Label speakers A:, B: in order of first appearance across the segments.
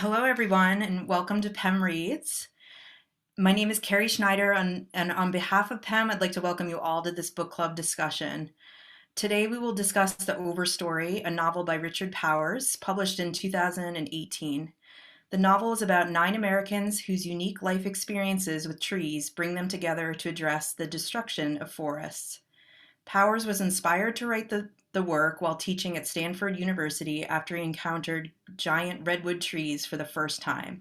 A: Hello, everyone, and welcome to PEMReads. My name is Carrie Schneider, and on behalf of PEM, I'd like to welcome you all to this book club discussion. Today, we will discuss The Overstory, a novel by Richard Powers, published in 2018. The novel is about 9 Americans whose unique life experiences with trees bring them together to address the destruction of forests. Powers was inspired to write the work while teaching at Stanford University after he encountered giant redwood trees for the first time.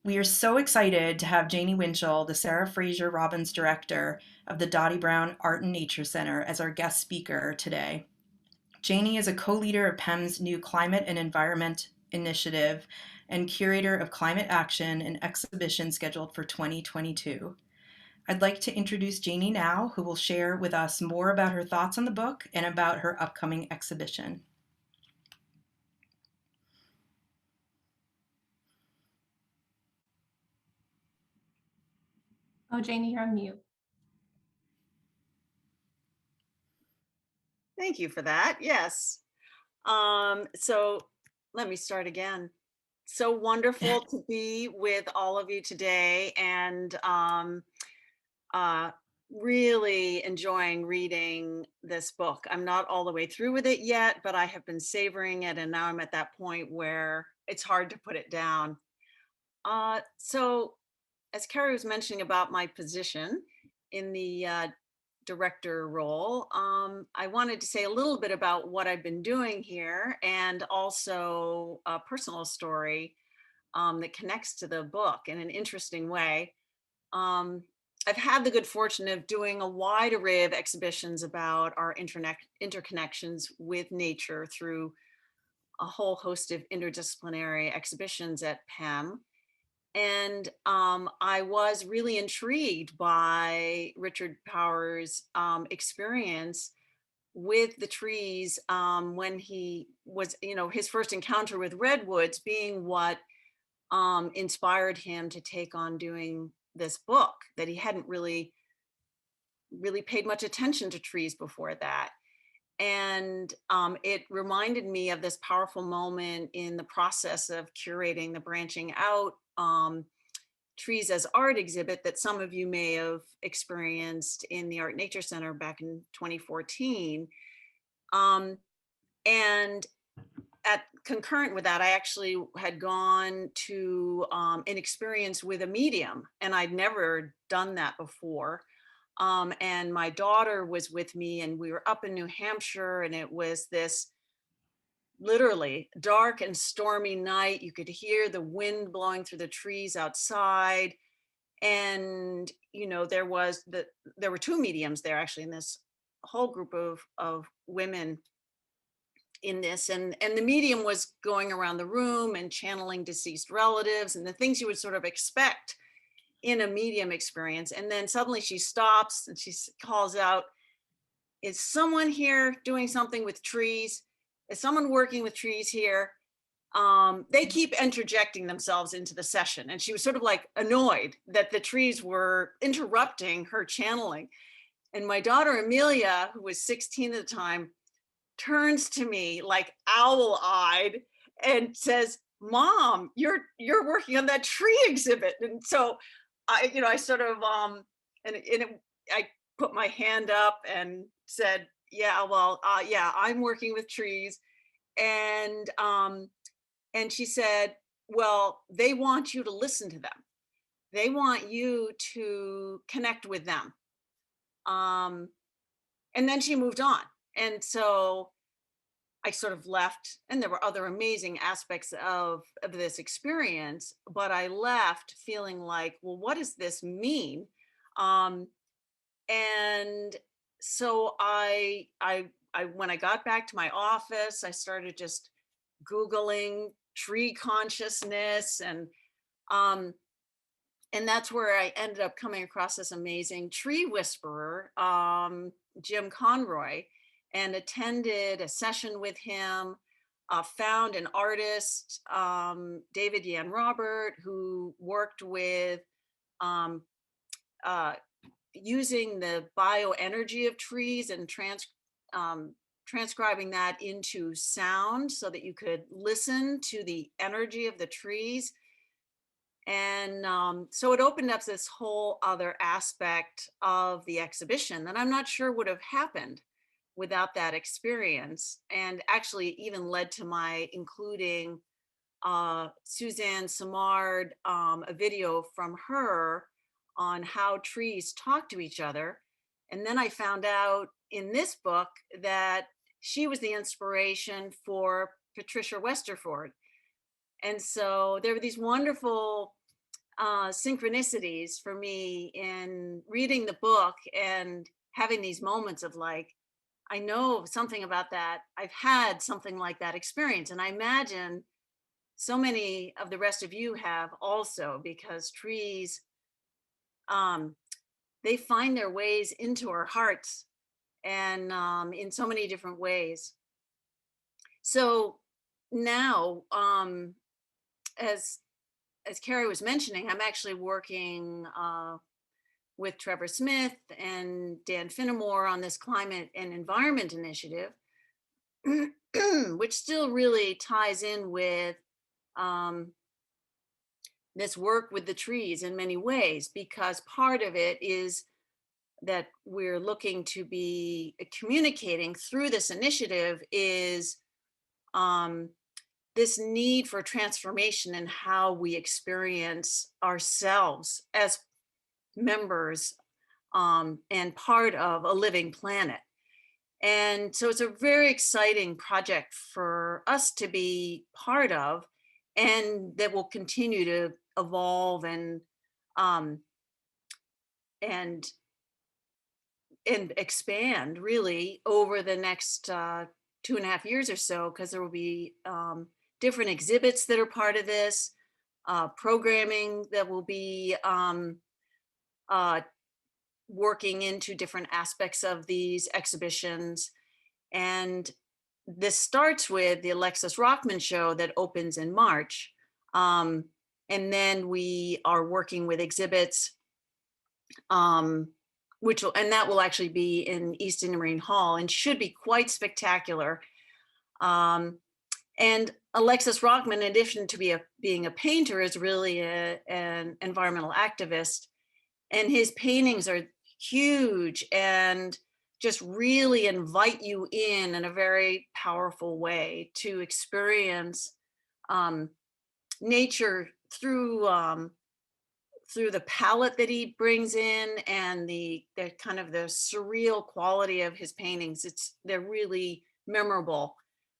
A: We are so excited to have Janie Winchell, the Sarah Fraser Robbins Director of the Dottie Brown Art and Nature Center, as our guest speaker today. Janie is a co-leader of PEM's new Climate and Environment Initiative and curator of climate action and exhibition scheduled for 2022. I'd like to introduce Janie now, who will share with us more about her thoughts on the book and about her upcoming exhibition.
B: Oh, Janie, you're on mute.
C: Thank you for that. Yes. So let me start again. So wonderful to be with all of you today, and uh, really enjoying reading this book. I'm not all the way through with it yet, but I have been savoring it, and now I'm at that point where it's hard to put it down. So as Carrie was mentioning about my position in the director role, I wanted to say a little bit about what I've been doing here and also a personal story that connects to the book in an interesting way. Um, I've had the good fortune of doing a wide array of exhibitions about our interconnections with nature through a whole host of interdisciplinary exhibitions at PEM. And I was really intrigued by Richard Powers' experience with the trees when he was, his first encounter with redwoods being what inspired him to take on doing this book, that he hadn't really paid much attention to trees before that. And it reminded me of this powerful moment in the process of curating the branching out trees as art exhibit that some of you may have experienced in the Art Nature Center back in 2014. And at concurrent with that, I actually had gone to an experience with a medium, and I'd never done that before. And my daughter was with me, and we were up in New Hampshire, and it was this literally dark and stormy night. You could hear the wind blowing through the trees outside. And there were two mediums there actually in this whole group of women in this, and the medium was going around the room and channeling deceased relatives and the things you would sort of expect in a medium experience. And then suddenly she stops and she calls out, "Is someone here doing something with trees? Is someone working with trees here?" They keep interjecting themselves into the session. And she was sort of like annoyed that the trees were interrupting her channeling. And my daughter, Amelia, who was 16 at the time, turns to me like owl-eyed and says, "Mom, you're working on that tree exhibit." And so I sort of I put my hand up and said, "Yeah, well, yeah, I'm working with trees." And she said, "Well, they want you to listen to them. They want you to connect with them." Um, and then she moved on. And so I sort of left, and there were other amazing aspects of this experience, but I left feeling like, well, what does this mean? Um, and so I when I got back to my office, I started just Googling tree consciousness, um and that's where I ended up coming across this amazing tree whisperer, Jim Conroy, and attended a session with him. Found an artist, David Yan Robert, who worked with um, uh, using the bioenergy of trees and transcribing that into sound so that you could listen to the energy of the trees. And so it opened up this whole other aspect of the exhibition that I'm not sure would have happened without that experience, and actually even led to my including Suzanne Simard, a video from her on how trees talk to each other. And then I found out in this book that she was the inspiration for Patricia Westerford. And so there were these wonderful synchronicities for me in reading the book and having these moments of like, I know something about that. I've had something like that experience. And I imagine so many of the rest of you have also, because trees, um, they find their ways into our hearts, and in so many different ways. So now, as Carrie was mentioning, I'm actually working with Trevor Smith and Dan Finnemore on this climate and environment initiative, which still really ties in with um, this work with the trees in many ways, because part of it is that we're looking to be communicating through this initiative is um, this need for transformation in how we experience ourselves as members and part of a living planet. And so it's a very exciting project for us to be part of, and that will continue to evolve um, and and expand really over the next 2.5 years or so, because there will be different exhibits that are part of this, programming that will be uh, working into different aspects of these exhibitions. And this starts with the Alexis Rockman show that opens in March. Um, and then we are working with exhibits, um, and that will actually be in East India Marine Hall and should be quite spectacular. Um, and Alexis Rockman, in addition to being a painter, is really an environmental activist. And his paintings are huge and just really invite you in a very powerful way to experience um, nature through the palette that he brings in, and the kind of the surreal quality of his paintings. They're really memorable.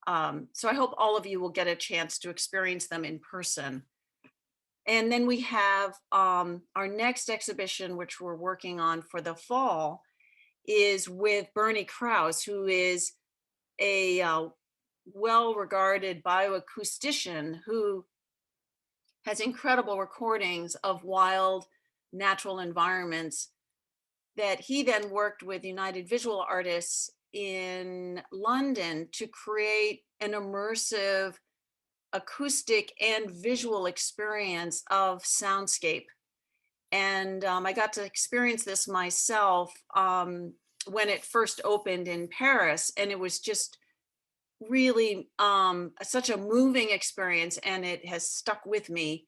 C: So I hope all of you will get a chance to experience them in person. And then we have our next exhibition, which we're working on for the fall, is with Bernie Krause, who is a well-regarded bioacoustician who has incredible recordings of wild natural environments that he then worked with United Visual Artists in London to create an immersive acoustic and visual experience of soundscape. And I got to experience this myself when it first opened in Paris, and it was just really such a moving experience, and it has stuck with me.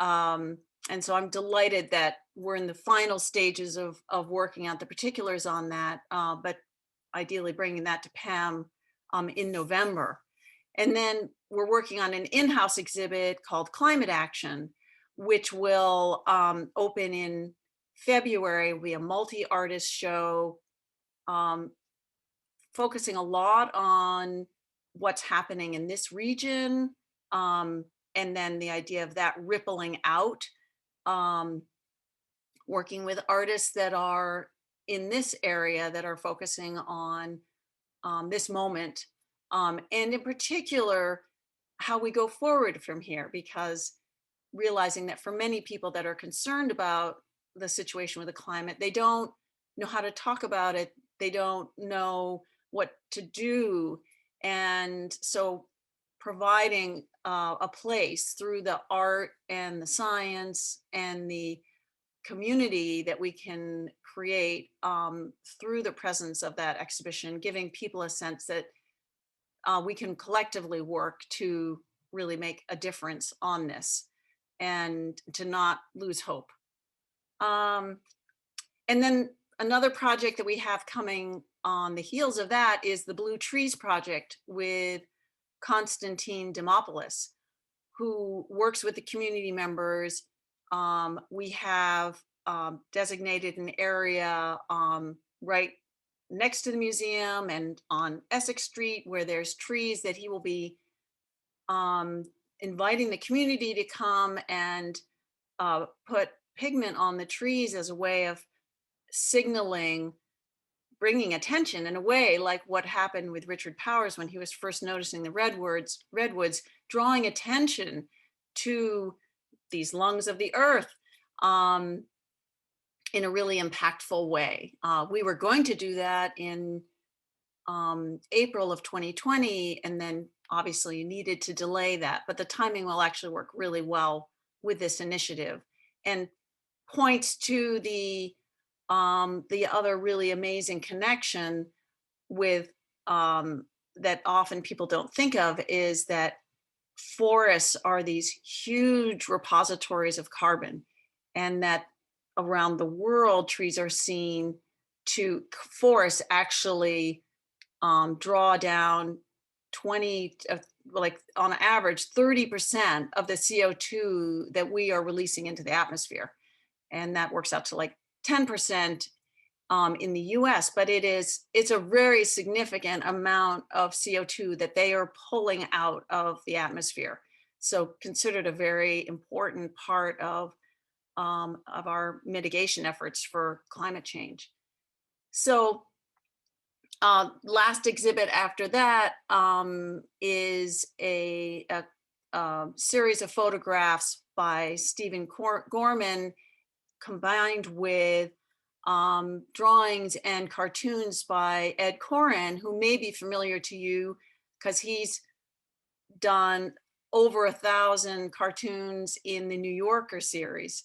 C: And so I'm delighted that we're in the final stages of working out the particulars on that, but ideally bringing that to PEM in November. And then we're working on an in-house exhibit called Climate Action, which will open in February. It'll be a multi-artist show um, focusing a lot on what's happening in this region, and then the idea of that rippling out, um, working with artists that are in this area that are focusing on this moment, and in particular, how we go forward from here, because realizing that for many people that are concerned about the situation with the climate, they don't know how to talk about it, they don't know what to do. And so providing a place through the art and the science and the community that we can create through the presence of that exhibition, giving people a sense that we can collectively work to really make a difference on this and to not lose hope. Um, and then another project that we have coming on the heels of that is the Blue Trees Project with Konstantin Dimopoulos, who works with the community members. We have designated an area right next to the museum and on Essex Street where there's trees that he will be um, inviting the community to come and put pigment on the trees as a way of signaling, bringing attention in a way like what happened with Richard Powers when he was first noticing the redwoods, drawing attention to these lungs of the earth um, in a really impactful way. We were going to do that in April of 2020, and then obviously needed to delay that. But the timing will actually work really well with this initiative, and points to the other really amazing connection with that often people don't think of is that forests are these huge repositories of carbon, and that around the world trees are seen to forests actually draw down 20 like on average 30% of the CO2 that we are releasing into the atmosphere, and that works out to like 10% in the US, but it's a very significant amount of CO2 that they are pulling out of the atmosphere. So considered a very important part of our mitigation efforts for climate change. So last exhibit after that is a series of photographs by Stephen Gorman combined with drawings and cartoons by Ed Koren, who may be familiar to you because he's done over 1,000 cartoons in the New Yorker series.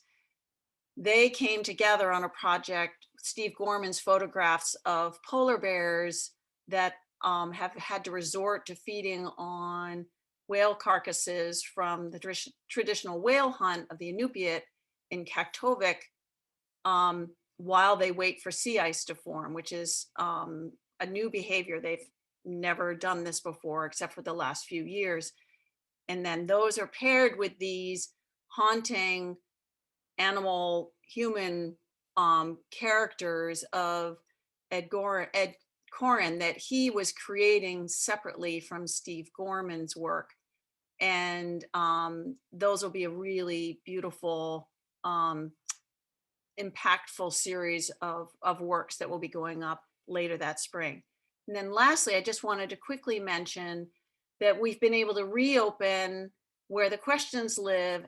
C: They came together on a project, Steve Gorman's photographs of polar bears that have had to resort to feeding on whale carcasses from the traditional whale hunt of the Inupiat in Kaktovik while they wait for sea ice to form, which is a new behavior. They've never done this before, except for the last few years. And then those are paired with these haunting animal human characters of Ed Koren that he was creating separately from Steve Gorman's work. And those will be a really beautiful impactful series of works that will be going up later that spring. And then lastly, I just wanted to quickly mention that we've been able to reopen where the questions live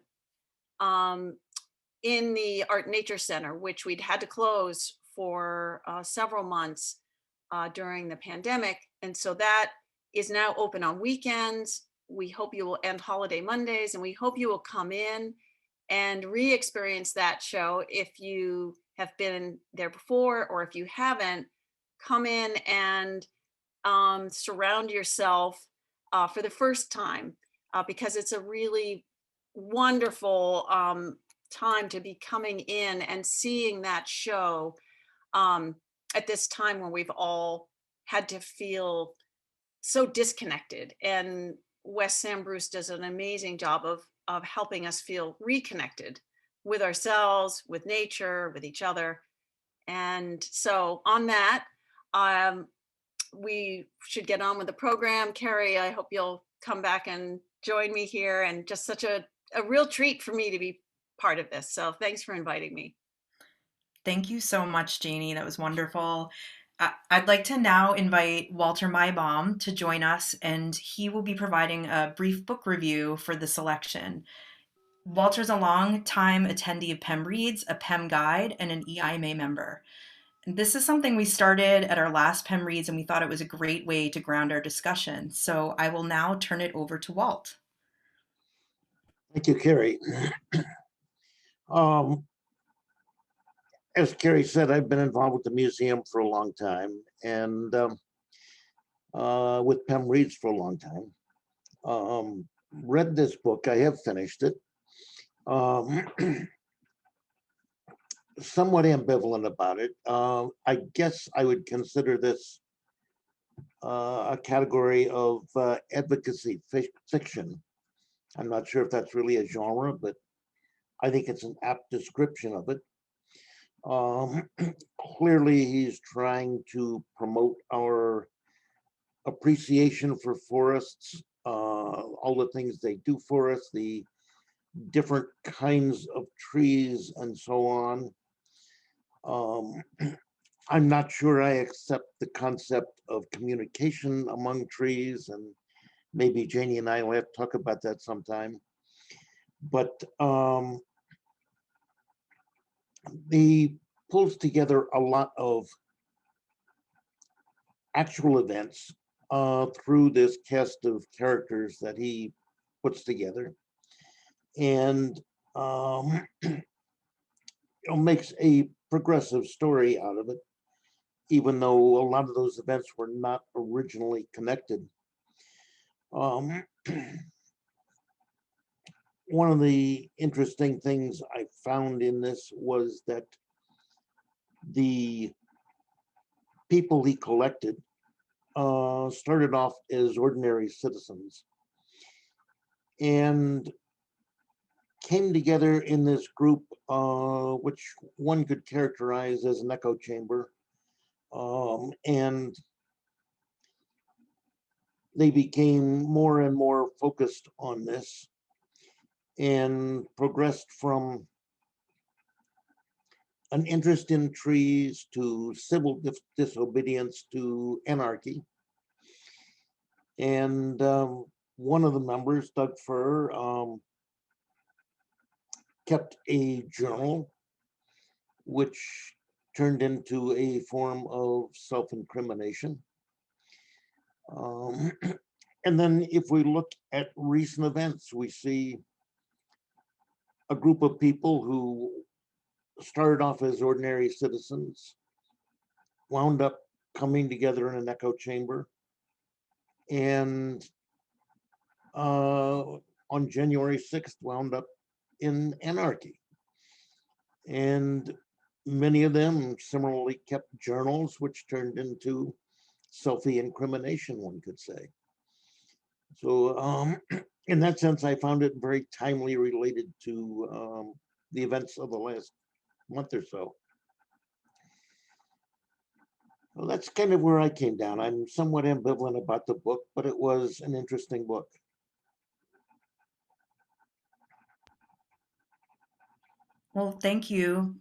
C: in the Art Nature Center, which we'd had to close for several months during the pandemic. And so that is now open on weekends. We hope you will end holiday Mondays, and we hope you will come in and re-experience that show. If you have been there before, or if you haven't, come in and surround yourself for the first time because it's a really wonderful time to be coming in and seeing that show at this time when we've all had to feel so disconnected. And Wes Sam Bruce does an amazing job of helping us feel reconnected with ourselves, with nature, with each other. And so on that, we should get on with the program. Carrie, I hope you'll come back and join me here. And just such a real treat for me to be part of this. So thanks for inviting me.
A: Thank you so much, Janie. That was wonderful. I'd like to now invite Walter Maibaum to join us, and he will be providing a brief book review for the selection. Walter's a long-time attendee of PEMReads, a PEM guide, and an EIMA member. This is something we started at our last PEMReads, and we thought it was a great way to ground our discussion. So I will now turn it over to Walt.
B: Thank you, Carrie. Um, as Carrie said, I've been involved with the museum for a long time, and with PEMReads for a long time. Read this book. I have finished it. Um, somewhat ambivalent about it. I guess I would consider this a category of advocacy fiction. I'm not sure if that's really a genre, but I think it's an apt description of it. Um, clearly, he's trying to promote our appreciation for forests, all the things they do for us, the different kinds of trees, and so on. Um, I'm not sure I accept the concept of communication among trees, and maybe Janie and I will have to talk about that sometime. But he pulls together a lot of actual events through this cast of characters that he puts together, and makes a progressive story out of it, even though a lot of those events were not originally connected. Um, one of the interesting things I found in this was that the people he collected started off as ordinary citizens and came together in this group, which one could characterize as an echo chamber. And they became more and more focused on this and progressed from an interest in trees to civil disobedience to anarchy. And one of the members, Doug Furr, kept a journal, which turned into a form of self-incrimination. And then if we look at recent events, we see a group of people who started off as ordinary citizens, wound up coming together in an echo chamber, and on January 6th wound up in anarchy. And many of them similarly kept journals, which turned into self-incrimination, one could say. So in that sense, I found it very timely related to the events of the last month or so. Well, that's kind of where I came down. I'm somewhat ambivalent about the book, but it was an interesting book.
A: Well, thank you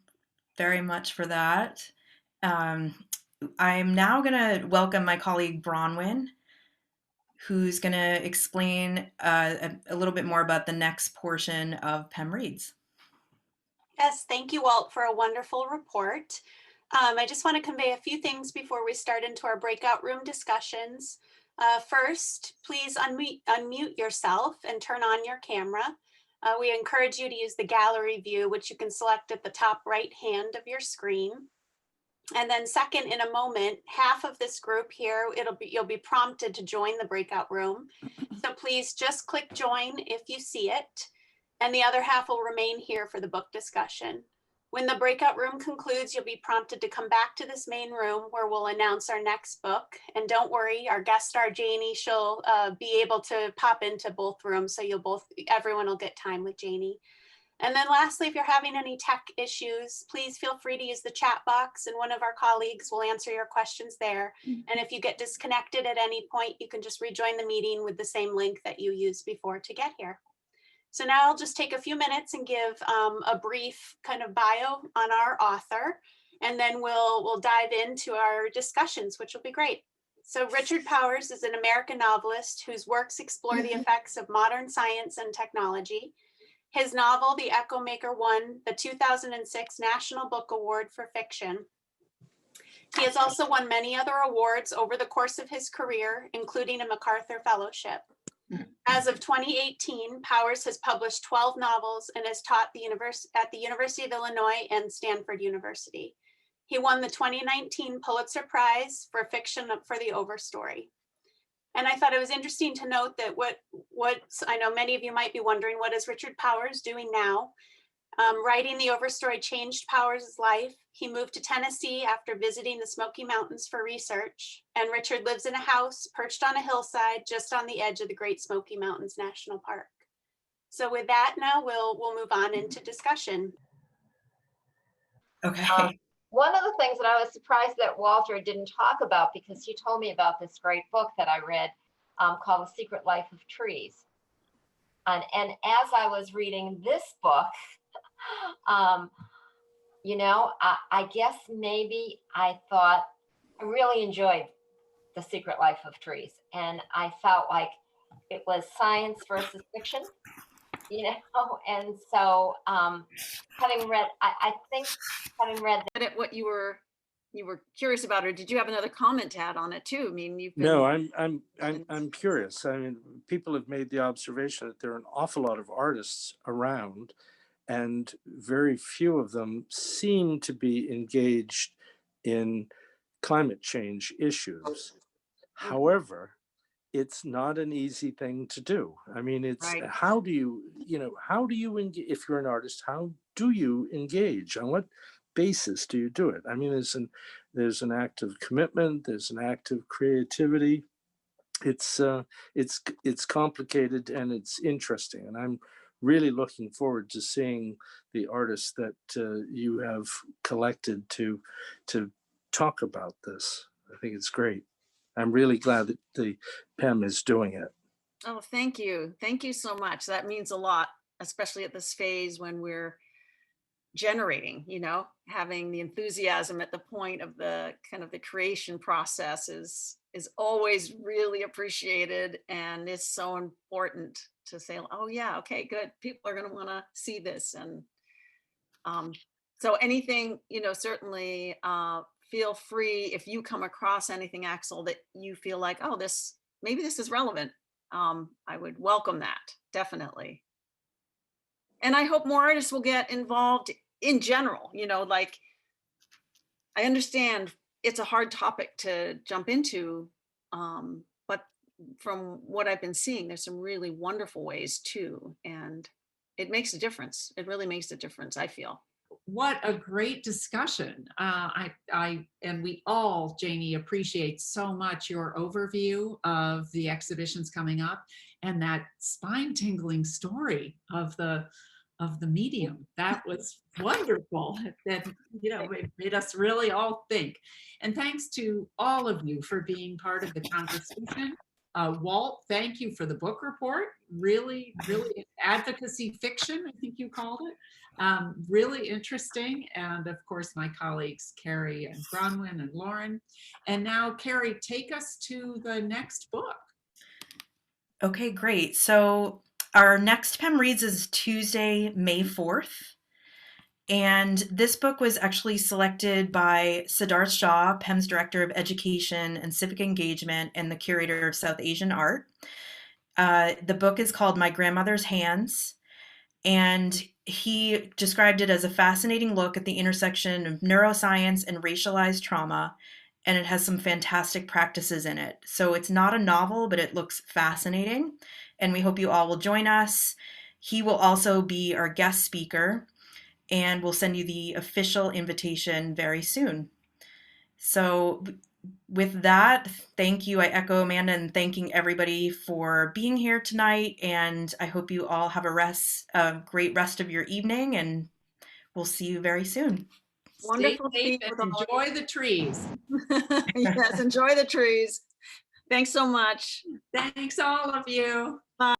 A: very much for that. Um, I'm now going to welcome my colleague Bronwyn, who's going to explain a little bit more about the next portion of PEM Reads.
D: Yes, thank you, Walt, for a wonderful report. I just want to convey a few things before we start into our breakout room discussions. First, please unmute yourself and turn on your camera. We encourage you to use the gallery view, which you can select at the top right hand of your screen. And then second, in a moment, half of this group here, you'll be prompted to join the breakout room. So please just click join if you see it. And the other half will remain here for the book discussion. When the breakout room concludes, you'll be prompted to come back to this main room where we'll announce our next book. And don't worry, our guest star Janie, she'll be able to pop into both rooms, so everyone will get time with Janie. And then lastly, if you're having any tech issues, please feel free to use the chat box and one of our colleagues will answer your questions there. And if you get disconnected at any point, you can just rejoin the meeting with the same link that you used before to get here. So now I'll just take a few minutes and give a brief kind of bio on our author, and then we'll dive into our discussions, which will be great. So Richard Powers is an American novelist whose works explore the effects of modern science and technology. His novel, The Echo Maker, won the 2006 National Book Award for Fiction. He has also won many other awards over the course of his career, including a MacArthur Fellowship. As of 2018, Powers has published 12 novels and has taught at the University of Illinois and Stanford University. He won the 2019 Pulitzer Prize for fiction for the Overstory. And I thought it was interesting to note that what I know many of you might be wondering, what is Richard Powers doing now? Writing the Overstory changed Powers' life. He moved to Tennessee after visiting the Smoky Mountains for research. And Richard lives in a house perched on a hillside just on the edge of the Great Smoky Mountains National Park. So with that, now we'll move on into discussion.
A: Okay.
E: One of the things that I was surprised that Walter didn't talk about, because he told me about this great book that I read called The Secret Life of Trees. And as I was reading this book, you know, I guess maybe I thought I really enjoyed The Secret Life of Trees. And I felt like it was science versus fiction, you know, and so having read, I think having read
C: At what you were curious about, or did you have another comment to add on it too? I mean, you've been.
F: No, I'm curious. I mean, people have made the observation that there are an awful lot of artists around, and very few of them seem to be engaged in climate change issues. However, it's not an easy thing to do. I mean, it's
C: Right.
F: how do you if you're an artist, how do you engage? On what basis do you do it? I mean, there's an act of commitment, there's an act of creativity. It's complicated and it's interesting, and I'm really looking forward to seeing the artists that you have collected to talk about this. I think it's great. I'm really glad that the PEM is doing it.
C: Oh, thank you. Thank you so much. That means a lot, especially at this phase when we're generating, you know, having the enthusiasm at the point of the kind of the creation process is always really appreciated. And it's so important to say, oh yeah, okay, good. People are going to want to see this. And so anything, you know, certainly feel free if you come across anything, Axel, that you feel like, oh, maybe this is relevant. I would welcome that, definitely. And I hope more artists will get involved in general, you know, like I understand it's a hard topic to jump into, but from what I've been seeing, there's some really wonderful ways too. And it makes a difference. It really makes a difference, I feel.
G: What a great discussion. And we all, Janie, appreciate so much your overview of the exhibitions coming up and that spine-tingling story of the medium. That was wonderful. That, you know, it made us really all think. And thanks to all of you for being part of the conversation. Walt, thank you for the book report. Really, really advocacy fiction, I think you called it. Really interesting. And of course, my colleagues, Carrie and Bronwyn and Lauren. And now, Carrie, take us to the next book.
A: Okay, great. So our next PEMReads is Tuesday, May 4th. And this book was actually selected by Siddharth Shah, PEM's Director of Education and Civic Engagement and the Curator of South Asian Art. The book is called My Grandmother's Hands, and he described it as a fascinating look at the intersection of neuroscience and racialized trauma, and it has some fantastic practices in it. So it's not a novel, but it looks fascinating, and we hope you all will join us. He will also be our guest speaker, and we'll send you the official invitation very soon. So with that, thank you. I echo Amanda in thanking everybody for being here tonight, and I hope you all have a great rest of your evening, and we'll see you very soon.
C: Wonderful.
G: Stay safe and enjoy the trees.
C: Yes, enjoy the trees. Thanks so much.
G: Thanks, all of you.
C: Bye.